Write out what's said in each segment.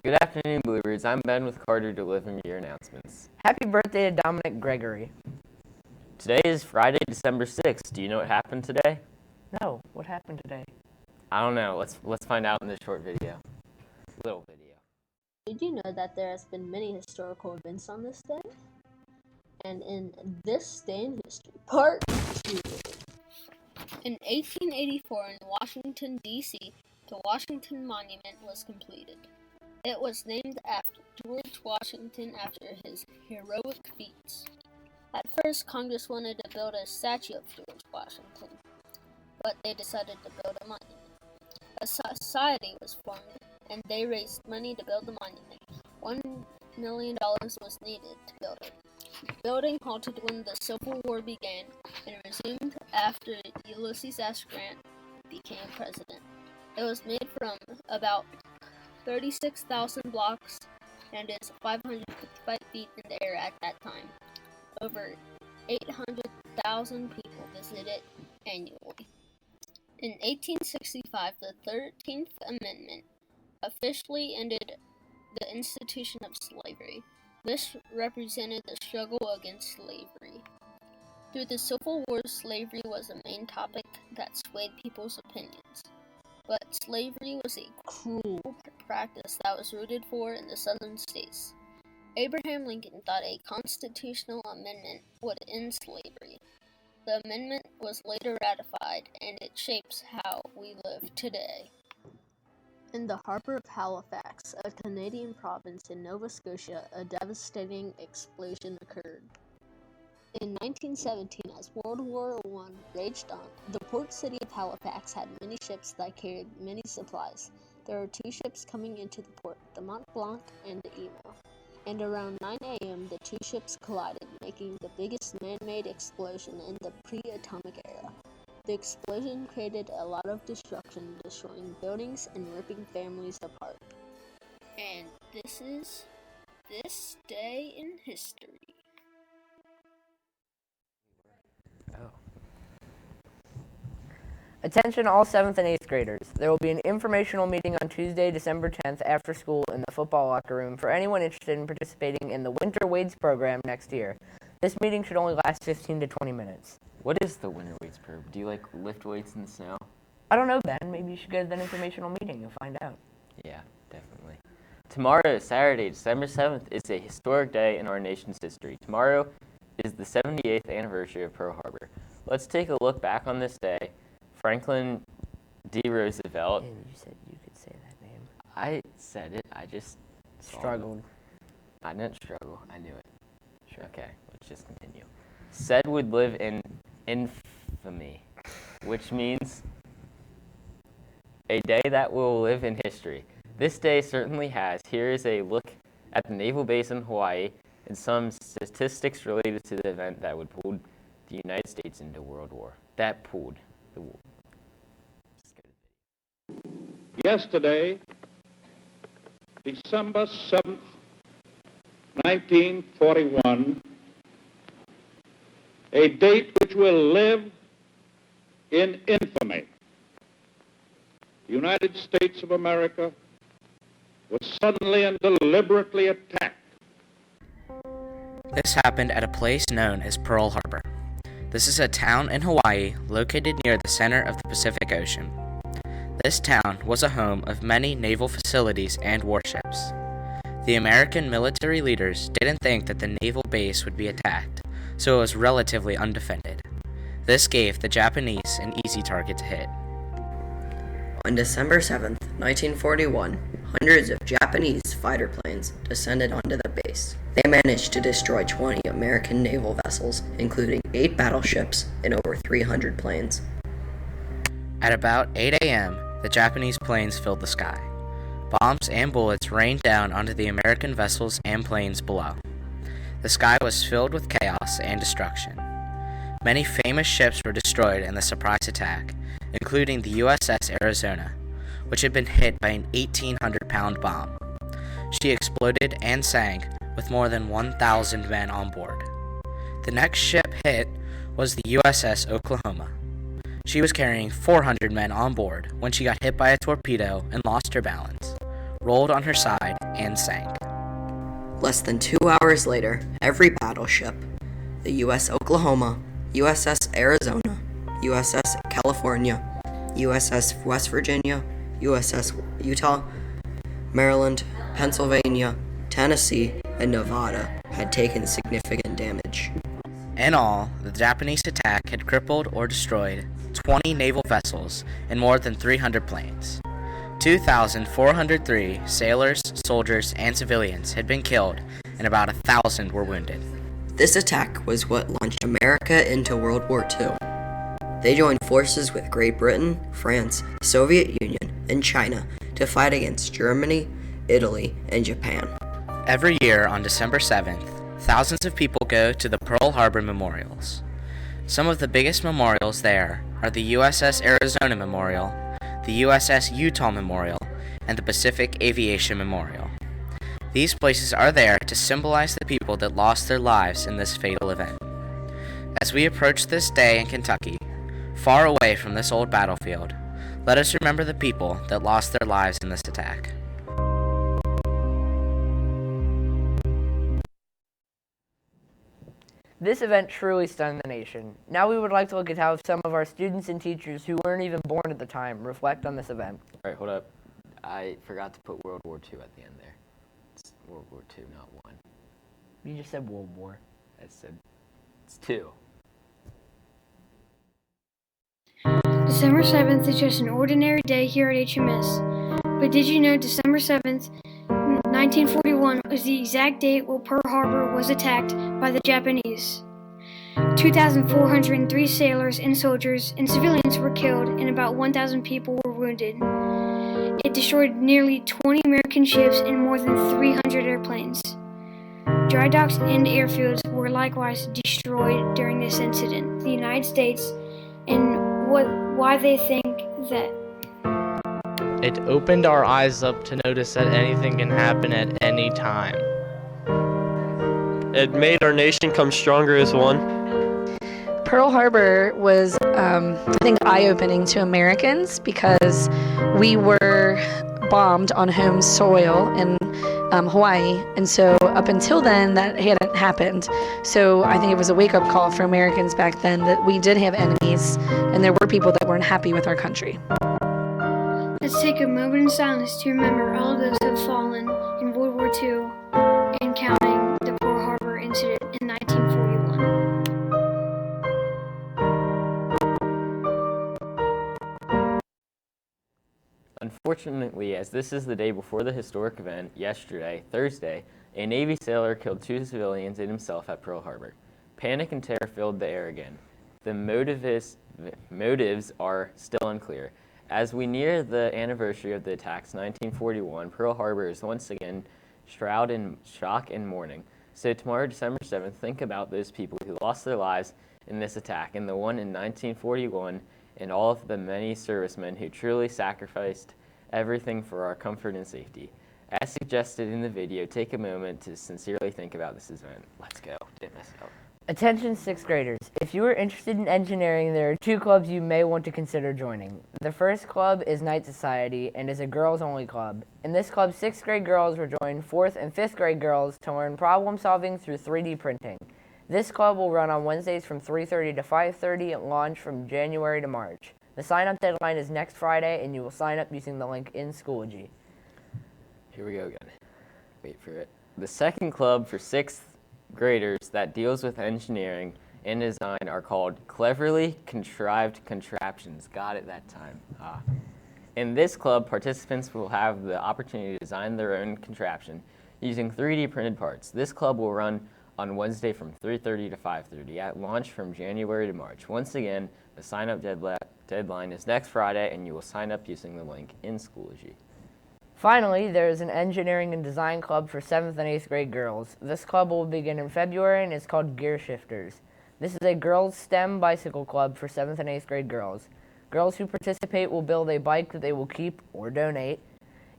Good afternoon, Bluebirds. I'm Ben with Carter delivering your announcements. Happy birthday to Dominic Gregory. Today is Friday, December 6th. Do you know what happened today? No, what happened today? I don't know. Let's find out in this short video. Little video. Did you know that there has been many historical events on this day? And in This Day in History, Part 2. In 1884 in Washington, D.C., the Washington Monument was completed. It was named after George Washington after his heroic feats. At first, Congress wanted to build a statue of George Washington, but they decided to build a monument. A society was formed, and they raised money to build the monument. $1 million was needed to build it. The building halted when the Civil War began and resumed after Ulysses S. Grant became president. It was made from about 36,000 blocks and is 555 feet in the air at that time. Over 800,000 people visit it annually. In 1865, the 13th Amendment officially ended the institution of slavery. This represented the struggle against slavery. Through the Civil War, slavery was a main topic that swayed people's opinions. But slavery was a cruel practice that was rooted for in the southern states. Abraham Lincoln thought a constitutional amendment would end slavery. The amendment was later ratified, and it shapes how we live today. In the harbor of Halifax, a Canadian province in Nova Scotia, a devastating explosion occurred. In 1917, as World War I raged on, the port city of Halifax had many ships that carried many supplies. There were two ships coming into the port, the Mont Blanc and the Emo. And around 9 a.m., the two ships collided, making the biggest man-made explosion in the pre-atomic era. The explosion created a lot of destruction, destroying buildings and ripping families apart. And this is This Day in History. Attention all 7th and 8th graders. There will be an informational meeting on Tuesday, December 10th after school in the football locker room for anyone interested in participating in the Winter Weights program next year. This meeting should only last 15 to 20 minutes. What is the Winter Weights program? Do you lift weights in the snow? I don't know, Ben. Maybe you should go to that informational meeting and find out. Yeah, definitely. Tomorrow, Saturday, December 7th, is a historic day in our nation's history. Tomorrow is the 78th anniversary of Pearl Harbor. Let's take a look back on this day. Franklin D. Roosevelt. And you said you could say that name. I said it. I just Struggled. I didn't struggle. I knew it. Sure. Okay, let's just continue. Said would live in infamy, which means a day that will live in history. This day certainly has. Here is a look at the naval base in Hawaii and some statistics related to the event that would pull the United States into World War. That pulled the war. Yesterday, December 7th, 1941, a date which will live in infamy. The United States of America was suddenly and deliberately attacked. This happened at a place known as Pearl Harbor. This is a town in Hawaii located near the center of the Pacific Ocean. This town was a home of many naval facilities and warships. The American military leaders didn't think that the naval base would be attacked, so it was relatively undefended. This gave the Japanese an easy target to hit. On December 7th, 1941, hundreds of Japanese fighter planes descended onto the base. They managed to destroy 20 American naval vessels, including 8 battleships and over 300 planes. At about 8 a.m., the Japanese planes filled the sky. Bombs and bullets rained down onto the American vessels and planes below. The sky was filled with chaos and destruction. Many famous ships were destroyed in the surprise attack, including the USS Arizona, which had been hit by an 1,800-pound bomb. She exploded and sank with more than 1,000 men on board. The next ship hit was the USS Oklahoma. She was carrying 400 men on board when she got hit by a torpedo and lost her balance. rolled on her side and sank. Less than 2 hours later, every battleship, the USS Oklahoma, USS Arizona, USS California, USS West Virginia, USS Utah, Maryland, Pennsylvania, Tennessee, and Nevada had taken significant damage. In all, the Japanese attack had crippled or destroyed 20 naval vessels and more than 300 planes. 2,403 sailors, soldiers, and civilians had been killed, and about 1,000 were wounded. This attack was what launched America into World War II. They joined forces with Great Britain, France, the Soviet Union, and China to fight against Germany, Italy, and Japan. Every year on December 7th, thousands of people go to the Pearl Harbor memorials. Some of the biggest memorials there are the USS Arizona Memorial, the USS Utah Memorial, and the Pacific Aviation Memorial. These places are there to symbolize the people that lost their lives in this fatal event. As we approach this day in Kentucky, far away from this old battlefield, let us remember the people that lost their lives in this attack. This event truly stunned the nation. Now we would like to look at how some of our students and teachers who weren't even born at the time reflect on this event. All right, hold up. I forgot to put World War II at the end there. It's World War II, not 1. You just said World War. I said it's 2. December 7th is just an ordinary day here at HMS. But did you know December 7th, 1941 was the exact date when Pearl Harbor was attacked by the Japanese? 2,403 sailors and soldiers and civilians were killed and about 1,000 people were wounded. It destroyed nearly 20 American ships and more than 300 airplanes. Dry docks and airfields were likewise destroyed during this incident. The United States and why they think that it opened our eyes up to notice that anything can happen at any time. It made our nation come stronger as one. Pearl Harbor was, I think, eye-opening to Americans because we were bombed on home soil in Hawaii, and so up until then that hadn't happened. So I think it was a wake-up call for Americans back then that we did have enemies and there were people that weren't happy with our country. Let's take a moment in silence to remember all of those who have fallen in World War II and counting the Pearl Harbor incident in 1941. Unfortunately, as this is the day before the historic event, yesterday, Thursday, a Navy sailor killed 2 civilians and himself at Pearl Harbor. Panic and terror filled the air again. The motives are still unclear. As we near the anniversary of the attacks, 1941, Pearl Harbor is once again shrouded in shock and mourning. So tomorrow, December 7th, think about those people who lost their lives in this attack and the one in 1941 and all of the many servicemen who truly sacrificed everything for our comfort and safety. As suggested in the video, take a moment to sincerely think about this event. Let's go. Didn't mess it up. Attention 6th graders. If you are interested in engineering, there are 2 clubs you may want to consider joining. The first club is Night Society and is a girls-only club. In this club, 6th grade girls will join 4th and 5th grade girls to learn problem solving through 3D printing. This club will run on Wednesdays from 3:30 to 5:30 and launch from January to March. The sign-up deadline is next Friday, and you will sign up using the link in Schoology. Here we go again. Wait for it. The second club for 6th graders that deals with engineering and design are called Cleverly Contrived Contraptions. Got it that time. In this club, participants will have the opportunity to design their own contraption using 3D printed parts. This club will run on Wednesday from 3:30 to 5:30 at launch from January to March. Once again, the sign-up deadline is next Friday, and you will sign up using the link in Schoology. Finally, there is an engineering and design club for 7th and 8th grade girls. This club will begin in February and is called Gear Shifters. This is a girls' STEM bicycle club for 7th and 8th grade girls. Girls who participate will build a bike that they will keep or donate.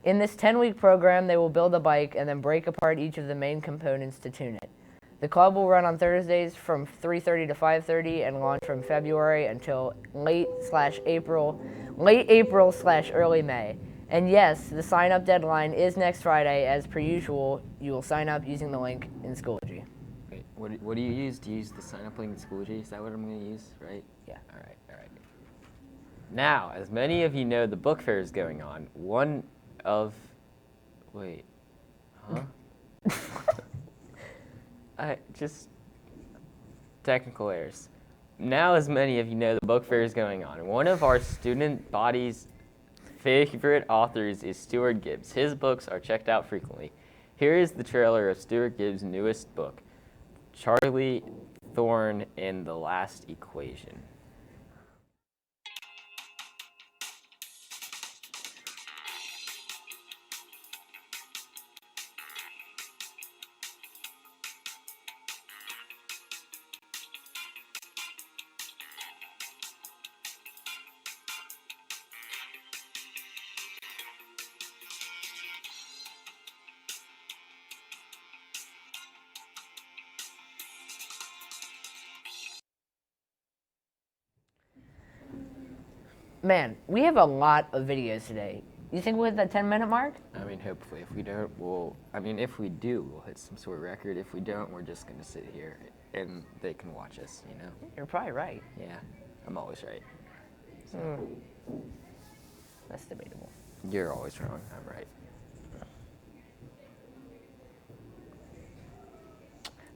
In this 10-week program, they will build a bike and then break apart each of the main components to tune it. The club will run on Thursdays from 3:30 to 5:30 and launch from February until late April/early May. And yes, the sign-up deadline is next Friday. As per usual, you will sign up using the link in Schoology. Wait, what do you use? Do you use the sign up link in Schoology? Is that what I'm going to use, right? Yeah. All right. Now, as many of you know, the book fair is going on. Technical errors. Now, as many of you know, the book fair is going on. One of our student body's favorite authors is Stuart Gibbs. His books are checked out frequently. Here is the trailer of Stuart Gibbs' newest book, Charlie Thorne and the Last Equation. Man, we have a lot of videos today. You think we'll hit that 10-minute mark? I mean, hopefully. If we don't, if we do, we'll hit some sort of record. If we don't, we're just going to sit here and they can watch us, you know? You're probably right. Yeah, I'm always right. That's debatable. You're always wrong. I'm right.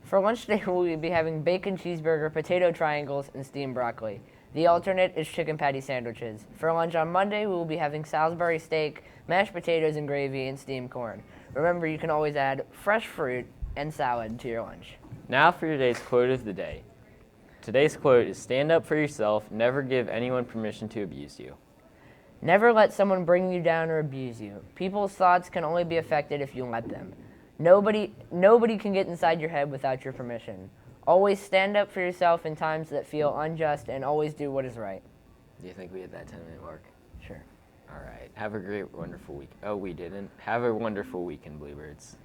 For lunch today, we'll be having bacon cheeseburger, potato triangles, and steamed broccoli. The alternate is chicken patty sandwiches. For lunch on Monday, we will be having Salisbury steak, mashed potatoes and gravy, and steamed corn. Remember, you can always add fresh fruit and salad to your lunch. Now for today's quote of the day. Today's quote is, "Stand up for yourself. Never give anyone permission to abuse you." Never let someone bring you down or abuse you. People's thoughts can only be affected if you let them. Nobody can get inside your head without your permission. Always stand up for yourself in times that feel unjust, and always do what is right. Do you think we hit that 10-minute mark? Sure. All right. Have a great, wonderful week. Oh, we didn't. Have a wonderful weekend, Bluebirds.